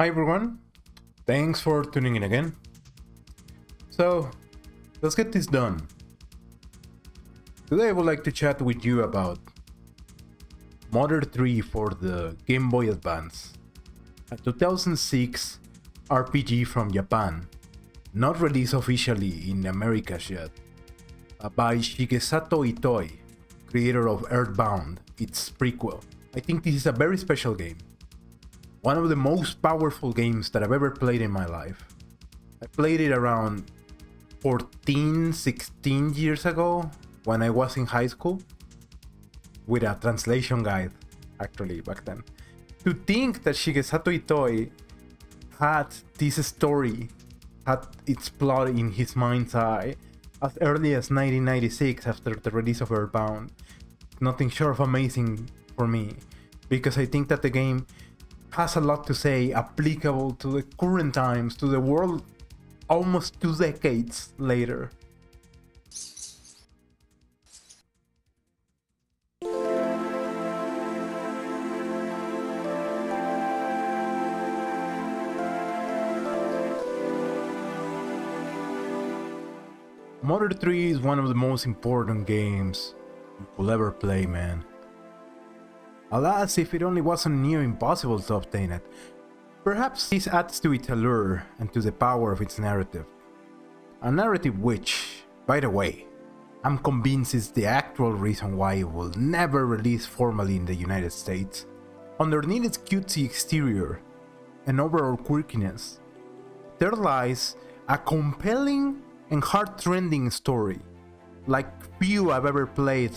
Hi everyone, thanks for tuning in again. So, let's get this done. Today I would like to chat with you about Modern 3 for the Game Boy Advance, a 2006 RPG from Japan, not released officially in Americas yet, by Shigesato Itoi, creator of Earthbound, its prequel. I think this is a very special game. One of the most powerful games that I've ever played in my life. I played it around 14, 16 years ago when I was in high school with a translation guide, actually, back then. To think that Shigesato Itoi had this story, had its plot in his mind's eye as early as 1996 after the release of Earthbound. Nothing short of amazing for me, because I think that the game has a lot to say, applicable to the current times, to the world almost 2 decades later. Modern 3 is one of the most important games you will ever play, man. Alas, if it only wasn't near impossible to obtain it. Perhaps this adds to its allure and to the power of its narrative. A narrative which, by the way, I'm convinced is the actual reason why it will never release formally in the United States. Underneath its cutesy exterior and overall quirkiness, there lies a compelling and heart-rending story, like few I've ever played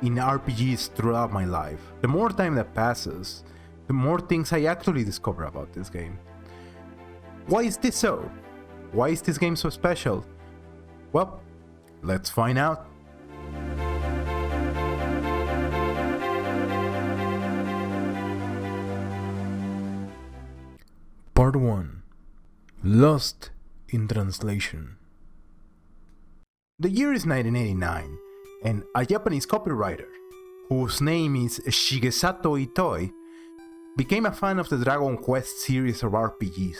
in RPGs throughout my life. The more time that passes, the more things I actually discover about this game. Why is this so? Why is this game so special? Well, let's find out. Part 1. Lost in Translation. The year is 1989, and a Japanese copywriter, whose name is Shigesato Itoi, became a fan of the Dragon Quest series of RPGs,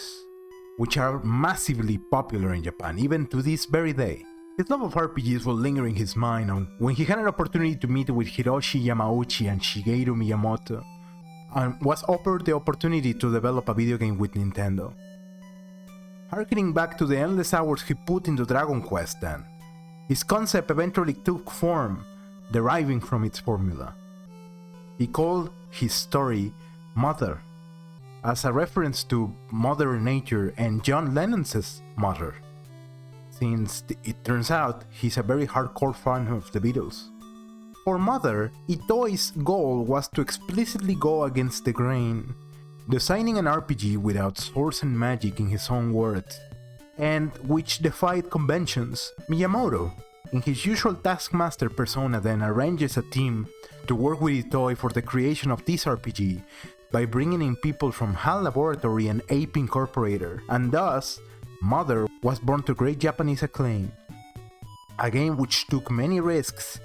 which are massively popular in Japan, even to this very day. His love of RPGs will linger in his mind when he had an opportunity to meet with Hiroshi Yamauchi and Shigeru Miyamoto, and was offered the opportunity to develop a video game with Nintendo. Harkening back to the endless hours he put into Dragon Quest then, his concept eventually took form, deriving from its formula. He called his story Mother, as a reference to Mother Nature and John Lennon's mother, since it turns out he's a very hardcore fan of the Beatles. For Mother, Itoi's goal was to explicitly go against the grain, designing an RPG without swords and magic in his own words, and which defied conventions. Miyamoto, in his usual taskmaster persona, then arranges a team to work with Itoi for the creation of this RPG by bringing in people from HAL Laboratory and Ape Incorporated, and thus, Mother was born to great Japanese acclaim. A game which took many risks.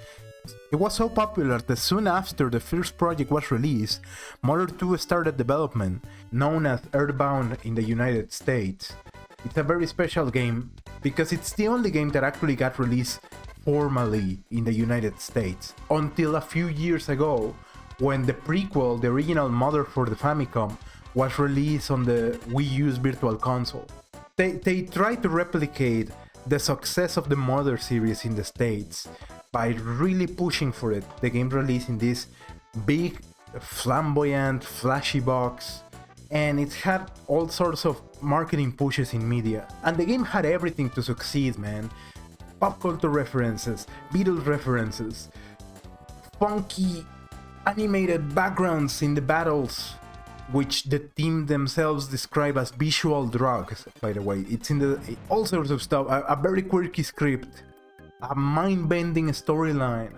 It was so popular that soon after the first project was released, Mother 2 started development, known as Earthbound in the United States. It's a very special game because it's the only game that actually got released formally in the United States, until a few years ago when the prequel, the original Mother for the Famicom, was released on the Wii U's Virtual Console. They tried to replicate the success of the Mother series in the States by really pushing for it. The game released in this big, flamboyant, flashy box, and it had all sorts of marketing pushes in media. And the game had everything to succeed, man. Pop culture references, Beatles references, funky animated backgrounds in the battles, which the team themselves describe as visual drugs, by the way. It's in the all sorts of stuff, a very quirky script, a mind-bending storyline.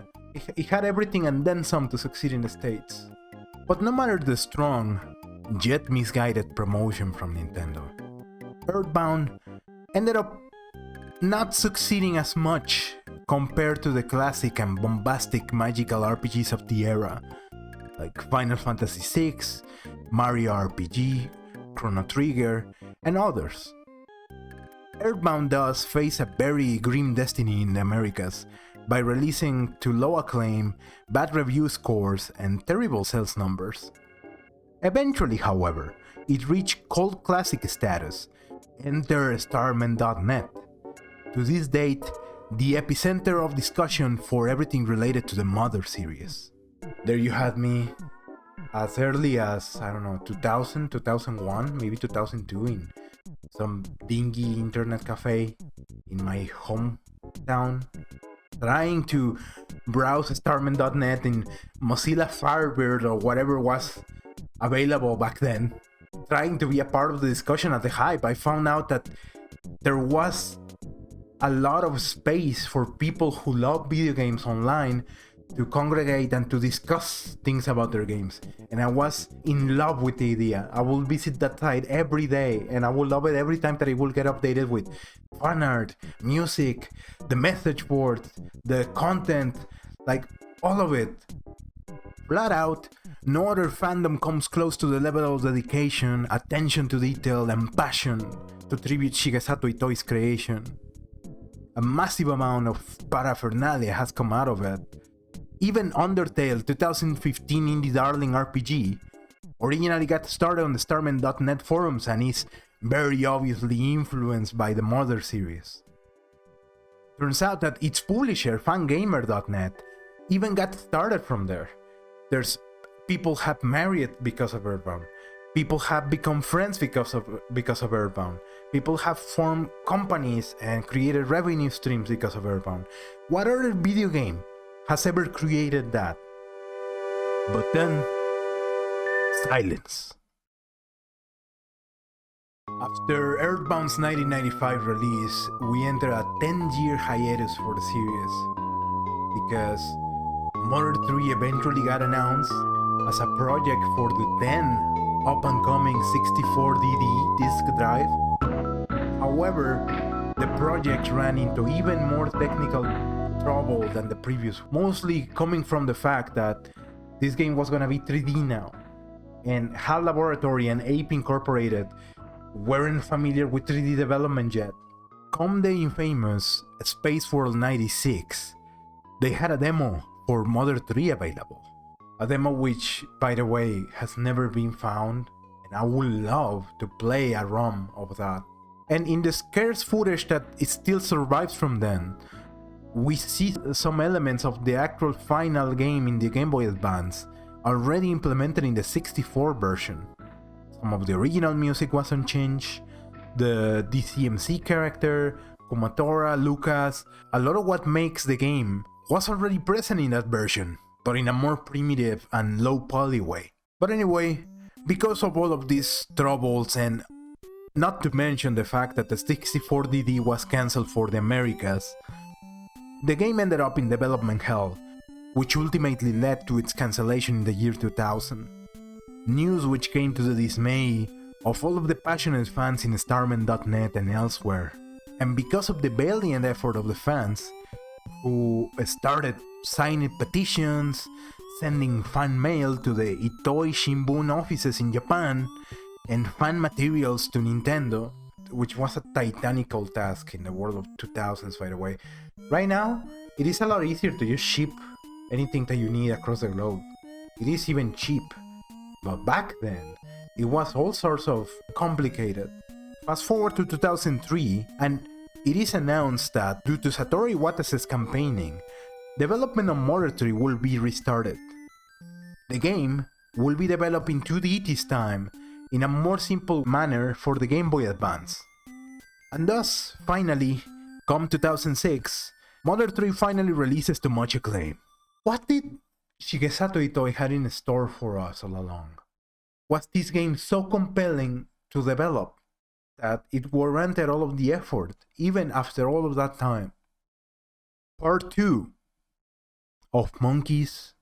It had everything and then some to succeed in the States. But no matter the strong, yet misguided promotion from Nintendo, Earthbound ended up not succeeding as much compared to the classic and bombastic magical RPGs of the era, like Final Fantasy VI, Mario RPG, Chrono Trigger, and others. Earthbound does face a very grim destiny in the Americas by releasing to low acclaim, bad review scores, and terrible sales numbers. Eventually, however, it reached cult classic status, enter Starman.net. To this date, the epicenter of discussion for everything related to the Mother series. There you had me, as early as, 2000, 2001, maybe 2002, in some dingy internet cafe in my hometown, trying to browse Starman.net in Mozilla Firebird or whatever was available back then, trying to be a part of the discussion at the hype. I found out that there was a lot of space for people who love video games online to congregate and to discuss things about their games. And I was in love with the idea. I will visit that site every day, and I will love it every time that it will get updated with fan art, music, the message board, the content, like all of it. Flat out, no other fandom comes close to the level of dedication, attention to detail, and passion to tribute Shigesato Itoi's creation. A massive amount of paraphernalia has come out of it. Even Undertale, 2015 indie darling RPG, originally got started on the Starman.net forums and is very obviously influenced by the Mother series. Turns out that its publisher, Fangamer.net, even got started from there. There's people have married because of Earthbound. People have become friends because of Earthbound. People have formed companies and created revenue streams because of Earthbound. What other video game has ever created that? But then, silence. After Earthbound's 1995 release, we enter a 10-year hiatus for the series, because Mother 3 eventually got announced as a project for the then up-and-coming 64DD disk drive. However, the project ran into even more technical trouble than the previous, mostly coming from the fact that this game was gonna be 3D now, and HAL Laboratory and Ape Incorporated weren't familiar with 3D development yet. Come the infamous Space World 96, they had a demo for Mother 3 available. A demo which, by the way, has never been found, and I would love to play a ROM of that. And in the scarce footage that it still survives from then, we see some elements of the actual final game in the Game Boy Advance already implemented in the 64 version. Some of the original music was unchanged, the DCMC character, Kumatora, Lucas, a lot of what makes the game was already present in that version, but in a more primitive and low poly way. But anyway, because of all of these troubles, and not to mention the fact that the 64DD was cancelled for the Americas, the game ended up in development hell, which ultimately led to its cancellation in the year 2000. News which came to the dismay of all of the passionate fans in Starman.net and elsewhere. And because of the valiant effort of the fans, who started signing petitions, sending fan mail to the Itoi Shimbun offices in Japan, and fan materials to Nintendo, which was a titanical task in the world of 2000s, by the way. Right now, it is a lot easier to just ship anything that you need across the globe. It is even cheap. But back then, it was all sorts of complicated. Fast forward to 2003, and it is announced that due to Satoru Iwata's campaigning, development on Mother 3 will be restarted. The game will be developed in 2D this time, in a more simple manner for the Game Boy Advance. And thus, finally, come 2006, Mother 3 finally releases to much acclaim. What did Shigesato Itoi had in store for us all along? Was this game so compelling to develop that it warranted all of the effort, even after all of that time? Part 2 of Monkeys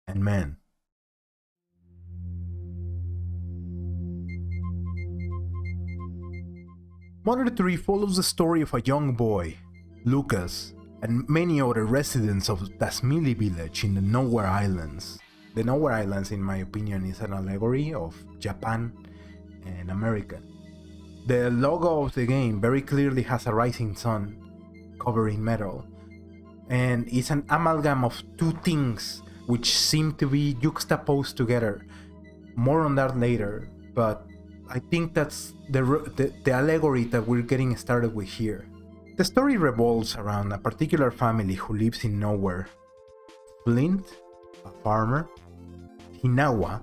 and Men. Mother 3 follows the story of a young boy, Lucas, and many other residents of Tasmili village in the Nowhere Islands. The Nowhere Islands, in my opinion, is an allegory of Japan and American. The logo of the game very clearly has a rising sun covered in metal, and it's an amalgam of two things which seem to be juxtaposed together. More on that later, but I think that's the allegory that we're getting started with here. The story revolves around a particular family who lives in nowhere. Flint, a farmer, Hinawa,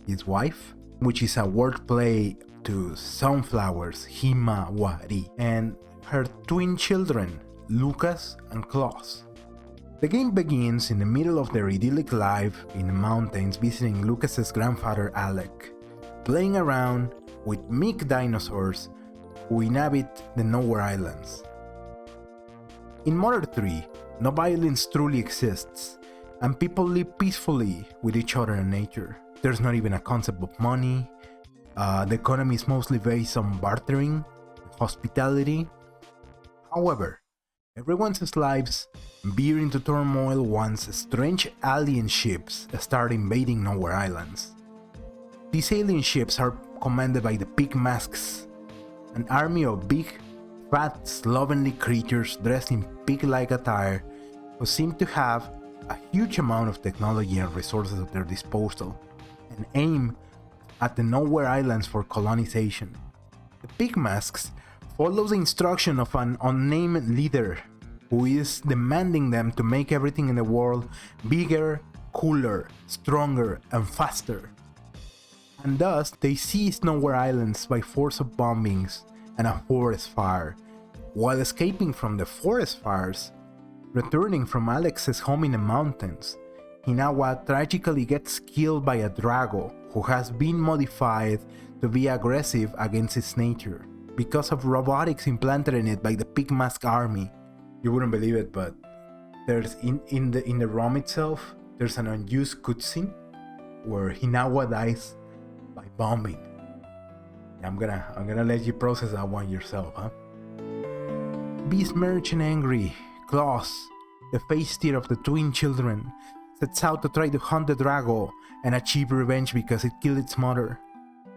his wife, which is a wordplay to sunflowers, Himawari, and her twin children, Lucas and Klaus. The game begins in the middle of their idyllic life in the mountains, visiting Lucas's grandfather Alec, playing around with meek dinosaurs who inhabit the Nowhere Islands. In Mother 3, no violence truly exists, and people live peacefully with each other in nature. There's not even a concept of money. The economy is mostly based on bartering, hospitality. However, everyone's lives veer into turmoil once strange alien ships start invading Nowhere Islands. These alien ships are commanded by the Pig Masks, an army of big, fat, slovenly creatures dressed in pig-like attire who seem to have a huge amount of technology and resources at their disposal, and aim at the Nowhere Islands for colonization. The Pig Masks follow the instruction of an unnamed leader who is demanding them to make everything in the world bigger, cooler, stronger, and faster. And thus, they seize Nowhere Islands by force of bombings and a forest fire. While escaping from the forest fires, returning from Alex's home in the mountains, Hinawa tragically gets killed by a Drago who has been modified to be aggressive against its nature because of robotics implanted in it by the Pig Mask army. You wouldn't believe it, but there's in the ROM itself, there's an unused cutscene where Hinawa dies by bombing. I'm gonna let you process that one yourself, huh? Besmirched and angry, Klaus, the face tear of the twin children, sets out to try to hunt the Drago and achieve revenge because it killed its mother.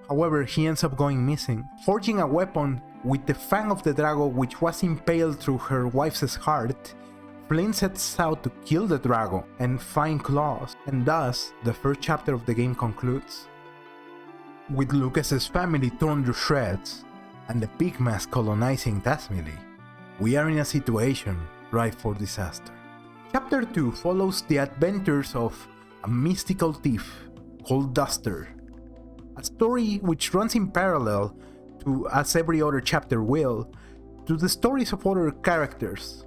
However, he ends up going missing, forging a weapon with the fang of the Drago which was impaled through her wife's heart. Flint sets out to kill the Drago and find Klaus, and thus the first chapter of the game concludes. With Lucas's family torn to shreds and the Pig Mask colonizing Tasmili, we are in a situation ripe for disaster. Chapter 2 follows the adventures of a mystical thief called Duster, a story which runs in parallel to, as every other chapter will, to the stories of other characters.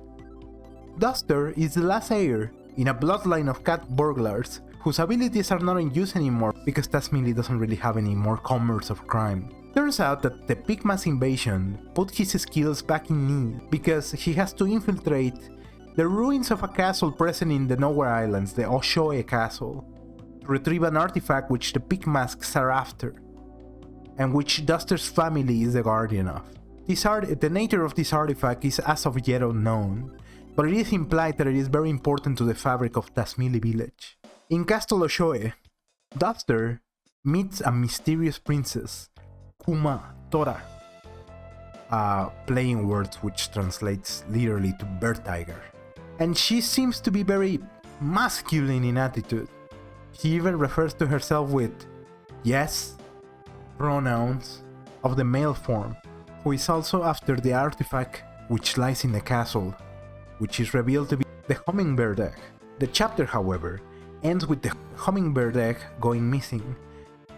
Duster is the last heir in a bloodline of cat burglars whose abilities are not in use anymore because Tasmili doesn't really have any more commerce of crime. Turns out that the Pig Mask invasion put his skills back in need because he has to infiltrate the ruins of a castle present in the Nowhere Islands, the Oshoe Castle, to retrieve an artifact which the Pig Masks are after, and which Duster's family is the guardian of. The nature of this artifact is as of yet unknown, but it is implied that it is very important to the fabric of Tasmili village. In Castle Oshoe, Duster meets a mysterious princess, Kuma Tora, playing words which translates literally to bird tiger. And she seems to be very masculine in attitude. She even refers to herself with yes pronouns of the male form, who is also after the artifact which lies in the castle, which is revealed to be the Hummingbird egg. The chapter, however, ends with the Hummingbird egg going missing,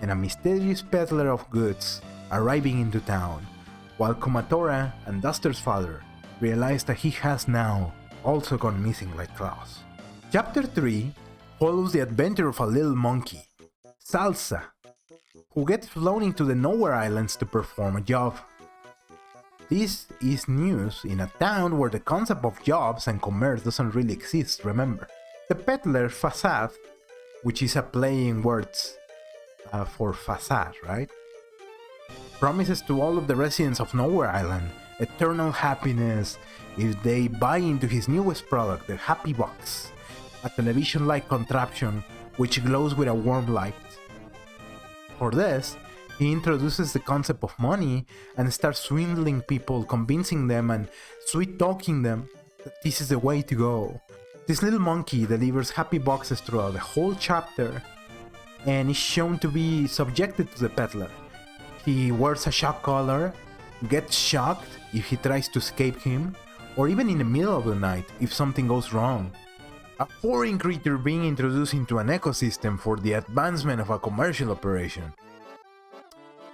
and a mysterious peddler of goods arriving into town, while Kumatora and Duster's father realize that he has now also gone missing like Klaus. Chapter 3 follows the adventure of a little monkey, Salsa, who gets flown into the Nowhere Islands to perform a job. This is news in a town where the concept of jobs and commerce doesn't really exist, remember. The peddler Facade, which is a playing words for facade, right? Promises to all of the residents of Nowhere Island eternal happiness if they buy into his newest product, the Happy Box, a television-like contraption which glows with a warm light. For this, He introduces the concept of money and starts swindling people, convincing them and sweet-talking them that this is the way to go. This little monkey delivers happy boxes throughout the whole chapter and is shown to be subjected to the peddler. He wears a shock collar, gets shocked if he tries to escape him, or even in the middle of the night if something goes wrong. A foreign creature being introduced into an ecosystem for the advancement of a commercial operation.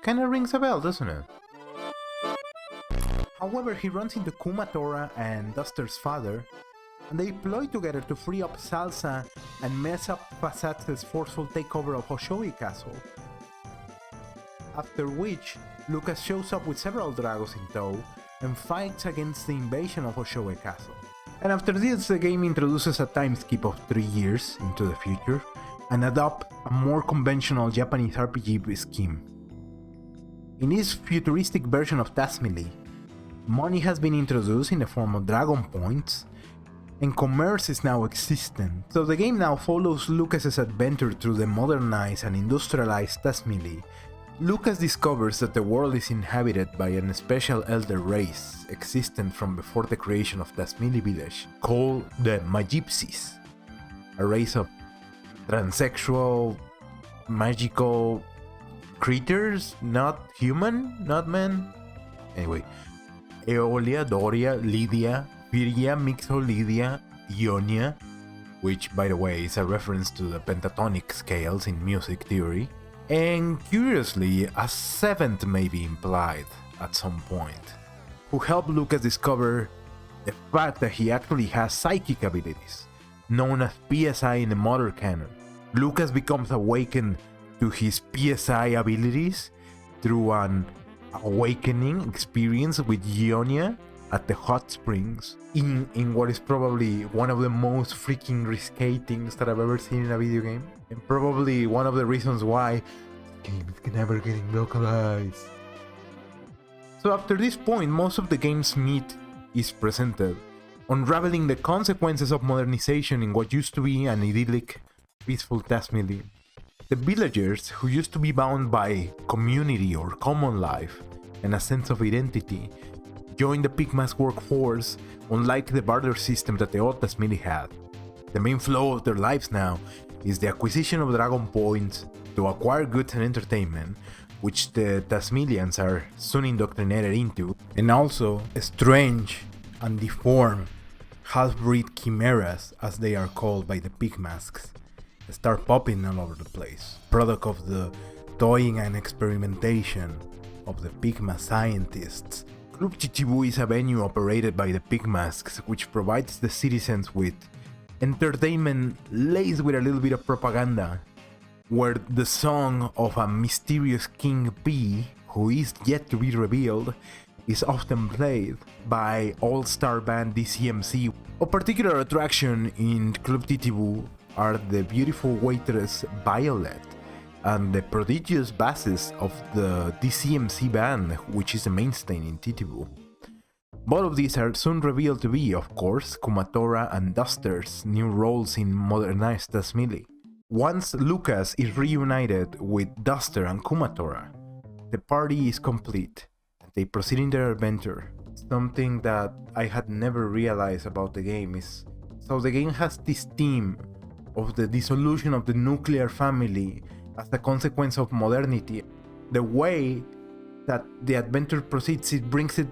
Kinda rings a bell, doesn't it? However, he runs into Kumatora and Duster's father, and they ploy together to free up Salsa and mess up Fasat's forceful takeover of Hoshoi Castle. After which, Lucas shows up with several Dragos in tow and fights against the invasion of Hoshoi Castle. And after this, the game introduces a time skip of 3 years into the future and adopts a more conventional Japanese RPG scheme. In this futuristic version of Tasmily, money has been introduced in the form of Dragon Points, and commerce is now existent. So the game now follows Lucas's adventure through the modernized and industrialized Tasmily. Lucas discovers that the world is inhabited by an special elder race existent from before the creation of Tasmily village, called the Magypsies, a race of transsexual, magical creatures, not human, not men. Anyway, Aeolia, Doria, Lydia, Pyria, Mixolydia, Ionia, which by the way is a reference to the pentatonic scales in music theory, and curiously, a seventh may be implied at some point, who helped Lucas discover the fact that he actually has psychic abilities, known as PSI in the modern canon. Lucas becomes awakened to his PSI abilities through an awakening experience with Ionia at the hot springs in what is probably one of the most freaking risque things that I've ever seen in a video game, and probably one of the reasons why this game is never getting localized. So after this point, most of the game's meat is presented, unraveling the consequences of modernization in what used to be an idyllic, peaceful Tasmily. The villagers, who used to be bound by community or common life and a sense of identity, joined the Pygma's workforce, unlike the barter system that the old Tasmily had. The main flow of their lives now is the acquisition of Dragon Points to acquire goods and entertainment, which the Tasmilians are soon indoctrinated into, and also strange and deformed half-breed chimeras, as they are called by the Pygmasks, start popping all over the place, product of the toying and experimentation of the Pygma scientists. Club Chichibu is a venue operated by the Pygmasks, which provides the citizens with entertainment laced with a little bit of propaganda, where the song of a mysterious King P, who is yet to be revealed, is often played by all-star band DCMC. A particular attraction in Club Chichibu are the beautiful waitress Violet and the prodigious basses of the DCMC band, which is the mainstay in Chichibu. Both of these are soon revealed to be, of course, Kumatora and Duster's new roles in modernized Tasmily. Once Lucas is reunited with Duster and Kumatora, the party is complete. They proceed in their adventure. Something that I had never realized about the game is, so the game has this theme of the dissolution of the nuclear family as a consequence of modernity. The way that the adventure proceeds, it brings it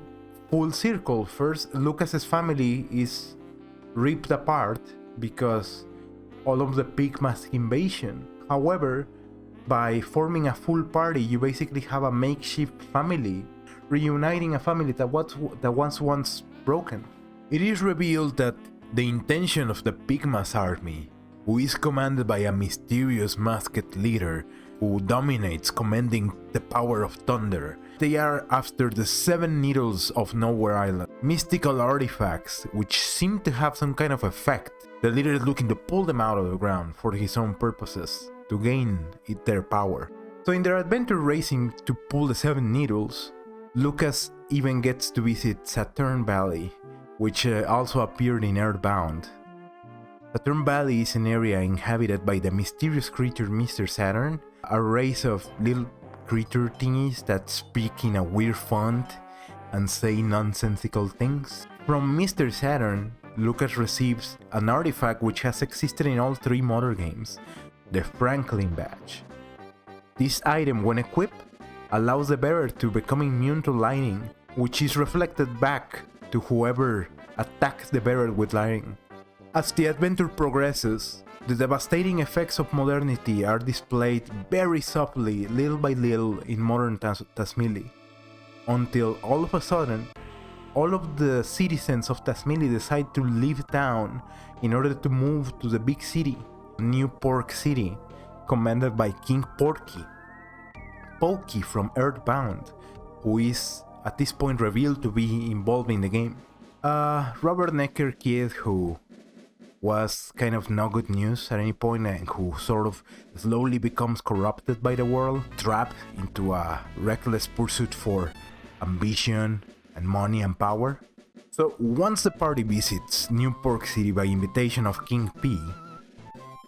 full circle. First, Lucas's family is ripped apart because all of the Pygma's invasion. However, by forming a full party, you basically have a makeshift family, reuniting a family that was once broken. It is revealed that the intention of the Pygma's army, who is commanded by a mysterious masked leader who dominates, commanding the power of thunder. They are after the 7 needles of Nowhere Island, mystical artifacts which seem to have some kind of effect. The leader is looking to pull them out of the ground for his own purposes, to gain their power. So in their adventure racing to pull the 7 needles, Lucas even gets to visit Saturn Valley, which also appeared in Earthbound. Saturn Valley is an area inhabited by the mysterious creature Mr. Saturn, a race of little creature thingies that speak in a weird font and say nonsensical things. From Mr. Saturn, Lucas receives an artifact which has existed in all 3 modern games, the Franklin Badge. This item, when equipped, allows the bearer to become immune to lightning, which is reflected back to whoever attacks the bearer with lightning. As the adventure progresses, the devastating effects of modernity are displayed very softly, little by little, in modern Tasmili, until all of a sudden, all of the citizens of Tasmili decide to leave town in order to move to the big city, New Pork City, commanded by King Porky. Pokey from Earthbound, who is at this point revealed to be involved in the game. Robert Necker kid who was kind of no good news at any point and who sort of slowly becomes corrupted by the world, trapped into a reckless pursuit for ambition and money and power. So once the party visits New Pork City by invitation of King P,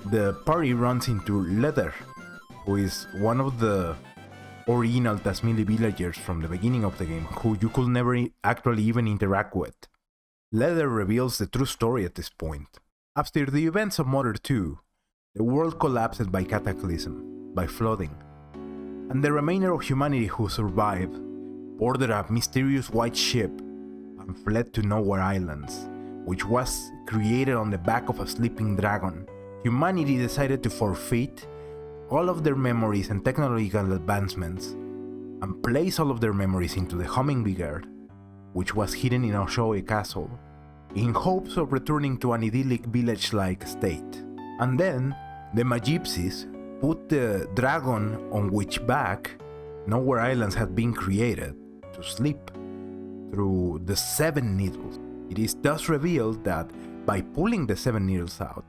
the party runs into Leather, who is one of the original Tasmili villagers from the beginning of the game, who you could never actually even interact with. Leather reveals the true story at this point. After the events of Mother 2, the world collapsed by cataclysm, by flooding, and the remainder of humanity who survived boarded a mysterious white ship and fled to Nowhere Islands, which was created on the back of a sleeping dragon. Humanity decided to forfeit all of their memories and technological advancements and place all of their memories into the Hummingbird, which was hidden in Oshoe Castle, in hopes of returning to an idyllic village-like state. And then, the Magypsies put the dragon on which back Nowhere Islands had been created to sleep through the 7 needles. It is thus revealed that by pulling the 7 needles out,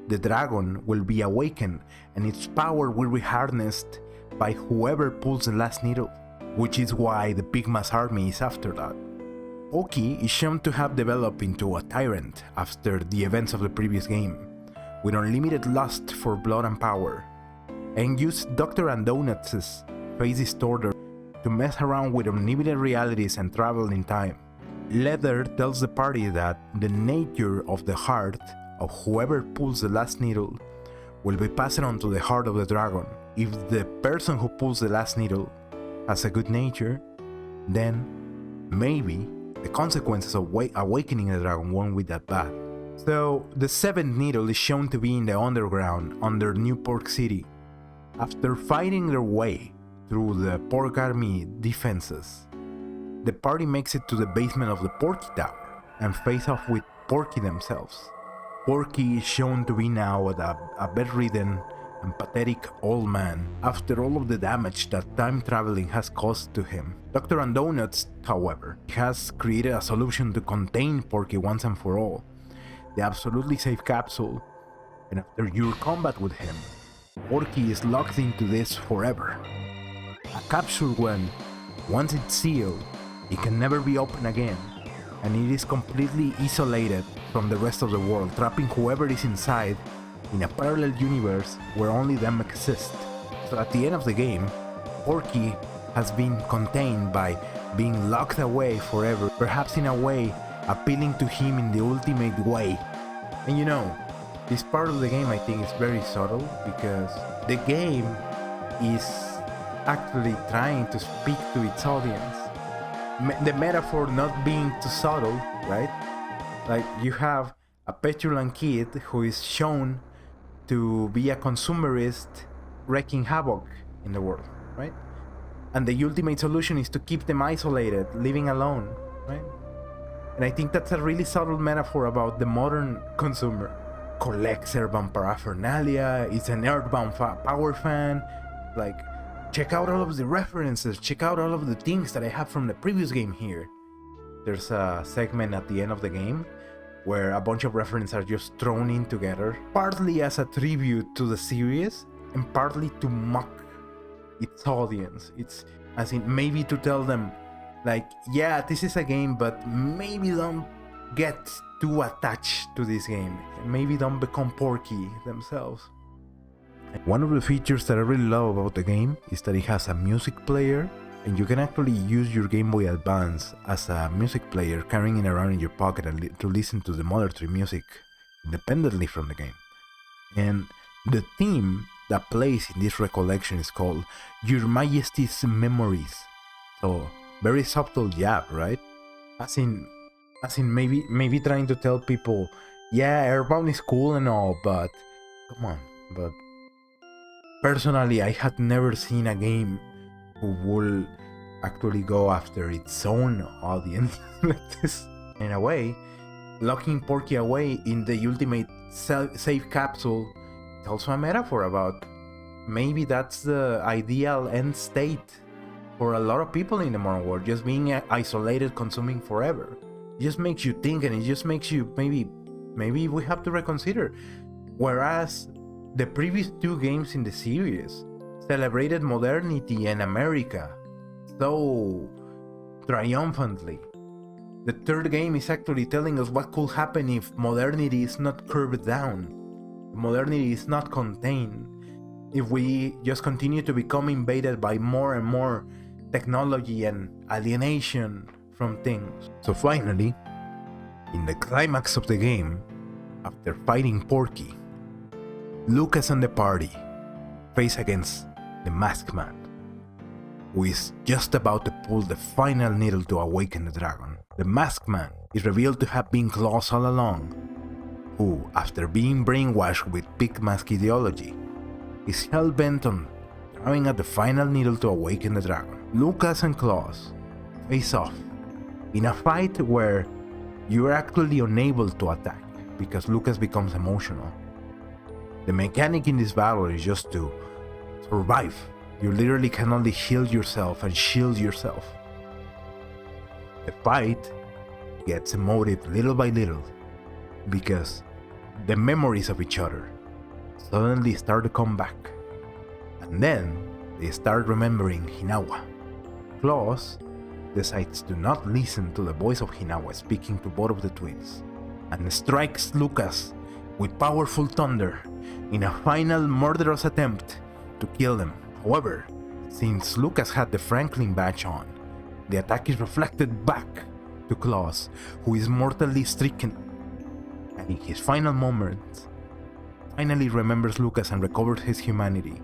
the dragon will be awakened and its power will be harnessed by whoever pulls the last needle, which is why the Pygma's army is after that. Oki is shown to have developed into a tyrant after the events of the previous game, with unlimited lust for blood and power, and used Dr. and Donuts' face distorter to mess around with unlimited realities and travel in time. Leather tells the party that the nature of the heart of whoever pulls the last needle will be passed on to the heart of the dragon. If the person who pulls the last needle has a good nature, then maybe the consequences of awakening the dragon won't be that bad. So the 7th needle is shown to be in the underground under New Pork City. After fighting their way through the Pork Army defenses, the party makes it to the basement of the Porky Tower and face off with Porky themselves. Porky is shown to be now a bedridden and pathetic old man after all of the damage that time traveling has caused to him. Dr. and Donuts, however, has created a solution to contain Porky once and for all, the absolutely safe capsule, and after your combat with him, Porky is locked into this forever. A capsule when, once it's sealed, it can never be opened again, and it is completely isolated from the rest of the world, trapping whoever is inside in a parallel universe where only them exist. So at the end of the game, Porky has been contained by being locked away forever, perhaps in a way appealing to him in the ultimate way. And you know, this part of the game I think is very subtle because the game is actually trying to speak to its audience. The metaphor not being too subtle, right? Like you have a petulant kid who is shown to be a consumerist wreaking havoc in the world, right? And the ultimate solution is to keep them isolated, living alone, right? And I think that's a really subtle metaphor about the modern consumer. Collects Earthbound paraphernalia, is an Earthbound power fan, like, check out all of the references, check out all of the things that I have from the previous game here. There's a segment at the end of the game where a bunch of references are just thrown in together, partly as a tribute to the series and partly to mock its audience. It's as in maybe to tell them, like, yeah, this is a game, but maybe don't get too attached to this game. Maybe don't become Porky themselves. One of the features that I really love about the game is that it has a music player, and you can actually use your Game Boy Advance as a music player, carrying it around in your pocket to listen to the Mother 3 music independently from the game. And the theme that plays in this recollection is called Your Majesty's Memories. So, very subtle jab, right? As in maybe trying to tell people, yeah, Airbound is cool and all, but come on. But personally, I had never seen a game who will actually go after its own audience like this. In a way, locking Porky away in the ultimate safe capsule is also a metaphor about maybe that's the ideal end state for a lot of people in the modern world, just being isolated, consuming forever. It just makes you think, and it just makes you maybe we have to reconsider. Whereas the previous two games in the series celebrated modernity and America so triumphantly, the third game is actually telling us what could happen if modernity is not curbed down, modernity is not contained, if we just continue to become invaded by more and more technology and alienation from things. So finally, in the climax of the game, after fighting Porky, Lucas and the party face against the Masked Man, who is just about to pull the final needle to awaken the dragon. The Masked Man is revealed to have been Claus all along, who, after being brainwashed with Big Mask ideology, is hell-bent on throwing at the final needle to awaken the dragon. Lucas and Claus face off in a fight where you are actually unable to attack because Lucas becomes emotional. The mechanic in this battle is just to survive. You literally can only heal yourself and shield yourself. The fight gets emotive little by little because the memories of each other suddenly start to come back. And then they start remembering Hinawa. Claus decides to not listen to the voice of Hinawa speaking to both of the twins and strikes Lucas with powerful thunder in a final murderous attempt to kill them. However, since Lucas had the Franklin badge on, the attack is reflected back to Claus, who is mortally stricken, and in his final moments, finally remembers Lucas and recovers his humanity.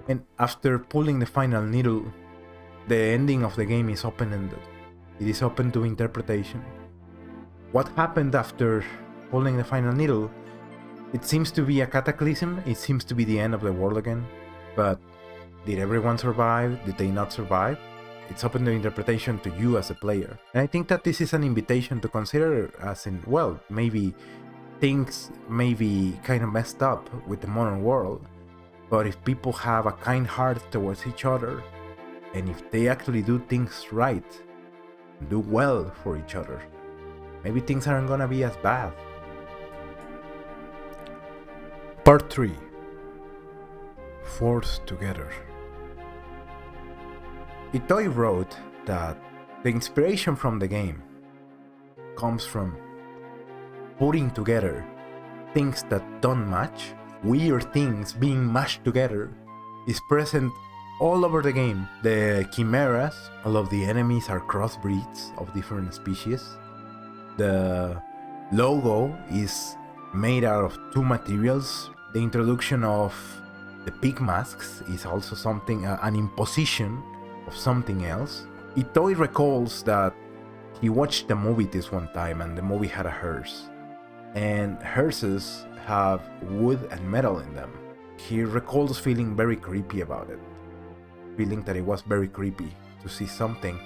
And after pulling the final needle, the ending of the game is open-ended. It is open to interpretation. What happened after pulling the final needle? It seems to be a cataclysm, it seems to be the end of the world again, but did everyone survive? Did they not survive? It's open to interpretation to you as a player. And I think that this is an invitation to consider as in, well, maybe things may be kind of messed up with the modern world, but if people have a kind heart towards each other, and if they actually do things right, do well for each other, maybe things aren't gonna be as bad. Part 3. Forced Together. Itoi wrote that the inspiration from the game comes from putting together things that don't match. Weird things being mashed together is present all over the game. The chimeras, all of the enemies are crossbreeds of different species. The logo is made out of two materials. The introduction of the pig masks is also something, an imposition of something else. Itoi recalls that he watched the movie this one time and the movie had a hearse. And hearses have wood and metal in them. He recalls feeling very creepy about it. Feeling that it was very creepy to see something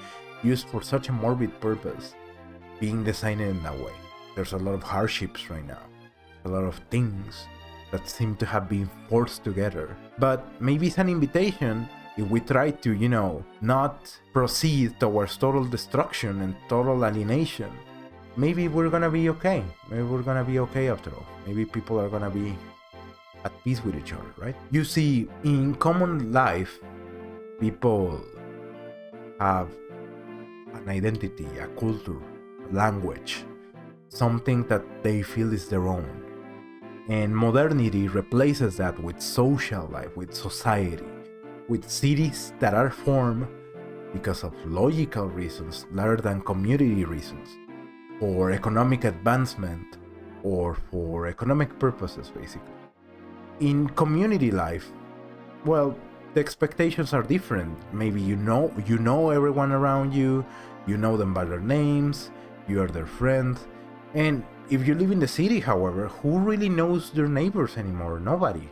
used for such a morbid purpose being designed in that way. There's a lot of hardships right now. A lot of things that seem to have been forced together. But maybe it's an invitation if we try to, not proceed towards total destruction and total alienation. Maybe we're gonna be okay. Maybe we're gonna be okay after all. Maybe people are gonna be at peace with each other, right? You see, in common life, people have an identity, a culture, a language, something that they feel is their own. And modernity replaces that with social life, with society, with cities that are formed because of logical reasons rather than community reasons, for economic advancement or for economic purposes, basically. In community life, well, the expectations are different. Maybe you know everyone around you, you know them by their names, you are their friend. And if you live in the city, however, who really knows their neighbors anymore? Nobody.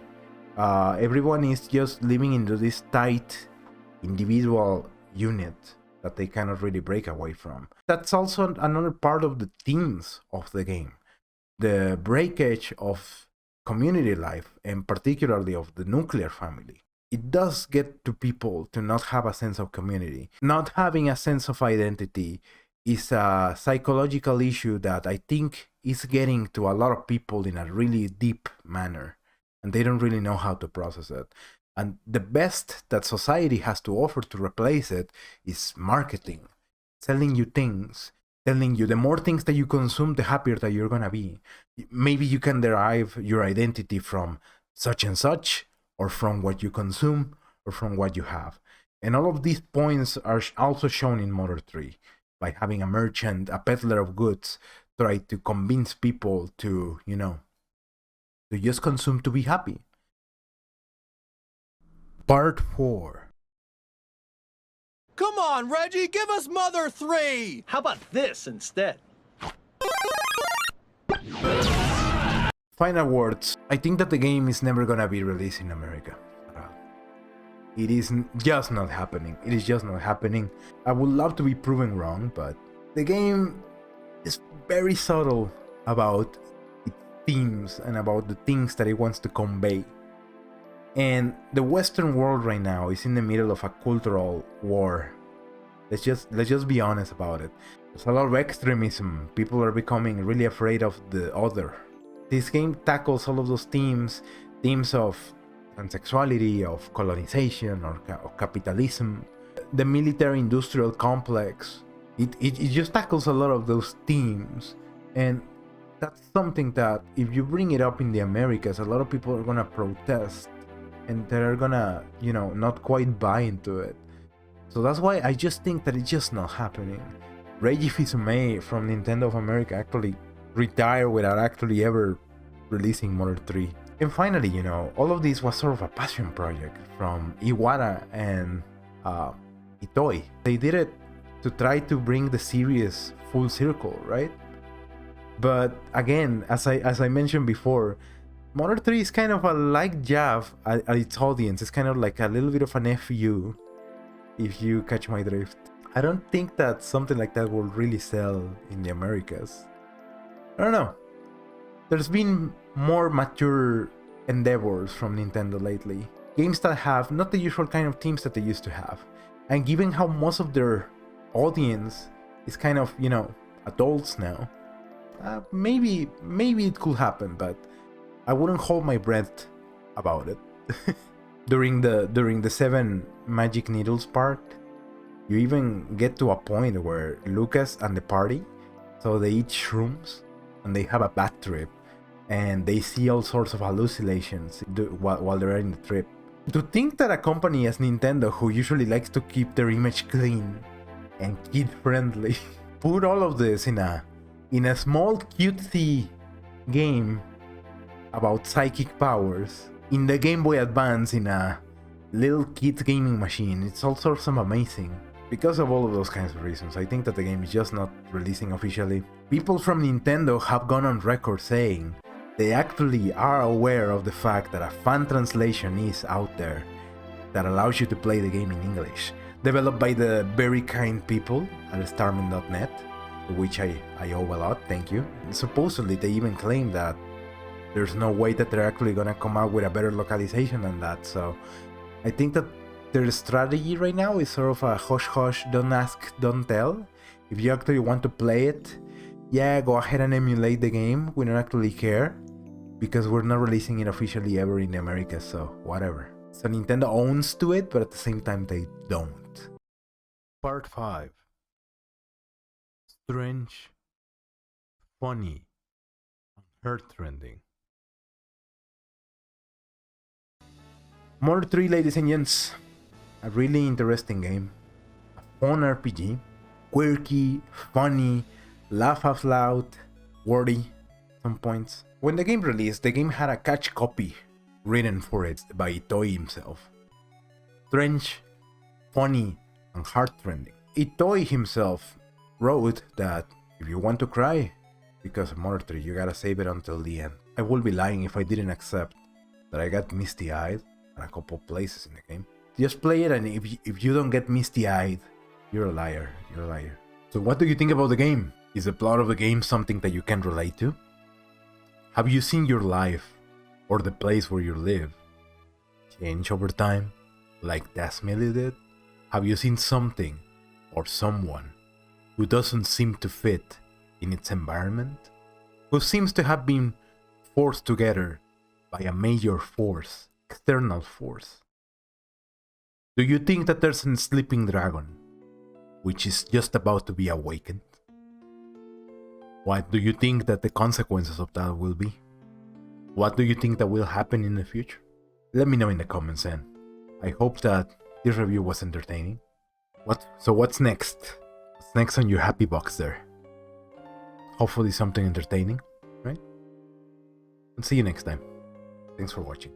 Everyone is just living into this tight individual unit that they cannot really break away from. That's also another part of the themes of the game. The breakage of community life, and particularly of the nuclear family. It does get to people to not have a sense of community. Not having a sense of identity is a psychological issue that I think is getting to a lot of people in a really deep manner, and they don't really know how to process it. And the best that society has to offer to replace it is marketing, selling you things, telling you the more things that you consume, the happier that you're gonna be. Maybe you can derive your identity from such and such, or from what you consume, or from what you have. And all of these points are also shown in Motor 3, by having a merchant, a peddler of goods, try to convince people to, to just consume to be happy. Part 4. Come on, Reggie, give us Mother 3! How about this instead? Final words. I think that the game is never gonna be released in America. It is just not happening. It is just not happening. I would love to be proven wrong, but the game is very subtle about its themes and about the things that it wants to convey. And the Western world right now is in the middle of a cultural war. Let's just be honest about it. There's a lot of extremism. People are becoming really afraid of the other. This game tackles all of those themes of transsexuality, of colonization, or capitalism, the military-industrial complex. It just tackles a lot of those themes, and that's something that if you bring it up in the Americas, a lot of people are gonna protest, and they're gonna, not quite buy into it. So that's why I just think that it's just not happening. Reiji Fils-Aimé from Nintendo of America actually retired without actually ever releasing Motor 3. And finally, all of this was sort of a passion project from Iwata and Itoi. They did it to try to bring the series full circle, right? But again, as I mentioned before, Motor 3 is kind of a light jab at its audience. It's kind of like a little bit of an FU, if you catch my drift. I don't think that something like that will really sell in the Americas. I don't know. There's been more mature endeavors from Nintendo lately. Games that have not the usual kind of themes that they used to have. And given how most of their audience is kind of, adults now, maybe it could happen, but I wouldn't hold my breath about it. During the 7 Magic Needles part, you even get to a point where Lucas and the party, so they eat shrooms and they have a bad trip, and they see all sorts of hallucinations while they're in the trip. To think that a company as Nintendo, who usually likes to keep their image clean and kid-friendly, put all of this in a small cutesy game about psychic powers in the Game Boy Advance in a little kid's gaming machine, it's all sorts of amazing. Because of all of those kinds of reasons, I think that the game is just not releasing officially. People from Nintendo have gone on record saying they actually are aware of the fact that a fan translation is out there that allows you to play the game in English, developed by the very kind people at Starman.net, to which I owe a lot, thank you. Supposedly they even claim that there's no way that they're actually gonna come out with a better localization than that, so I think that their strategy right now is sort of a hush-hush, don't ask, don't tell. If you actually want to play it, yeah, go ahead and emulate the game, we don't actually care, because we're not releasing it officially ever in the Americas, so whatever. So Nintendo owns to it, but at the same time they don't. Part 5. Strange, funny, heart-rending. More 3, ladies and gents. A really interesting game. A fun RPG. Quirky, funny, laugh out loud, wordy at some points. When the game released, the game had a catch copy written for it by Itoi himself. Strange, funny, and heart-rending. Itoi himself wrote that if you want to cry because of Modern 3, you gotta save it until the end. I would be lying if I didn't accept that I got misty-eyed at a couple places in the game. Just play it, and if you don't get misty-eyed, you're a liar. You're a liar. So what do you think about the game? Is the plot of the game something that you can relate to? Have you seen your life, or the place where you live, change over time, like Dasmili did? Have you seen something, or someone, who doesn't seem to fit in its environment? Who seems to have been forced together by a major force, external force? Do you think that there's a sleeping dragon, which is just about to be awakened? What do you think that the consequences of that will be? What do you think that will happen in the future? Let me know in the comments, and I hope that this review was entertaining. So what's next? What's next on your happy box there? Hopefully something entertaining, right? And see you next time. Thanks for watching.